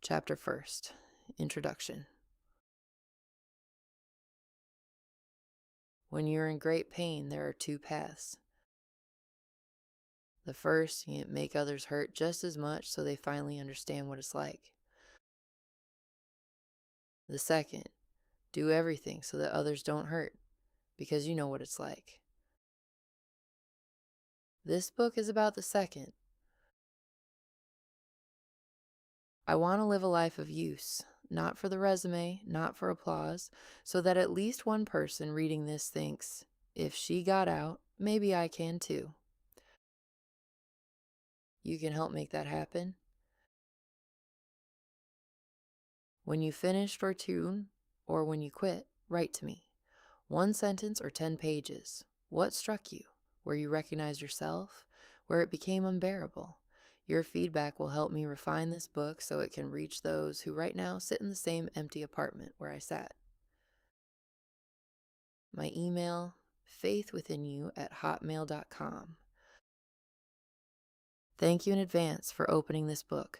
Chapter 1st, Introduction. When you're in great pain, there are two paths. The first, you make others hurt just as much so they finally understand what it's like. The second, do everything so that others don't hurt, because you know what it's like. This book is about the second. I want to live a life of use, not for the resume, not for applause, so that at least one person reading this thinks, if she got out, maybe I can too. You can help make that happen. When you finished or tune, or when you quit, write to me. 1 sentence or 10 pages. What struck you? Where you recognized yourself? Where it became unbearable? Your feedback will help me refine this book so it can reach those who right now sit in the same empty apartment where I sat. My email, faithwithinyou@hotmail.com. Thank you in advance for opening this book.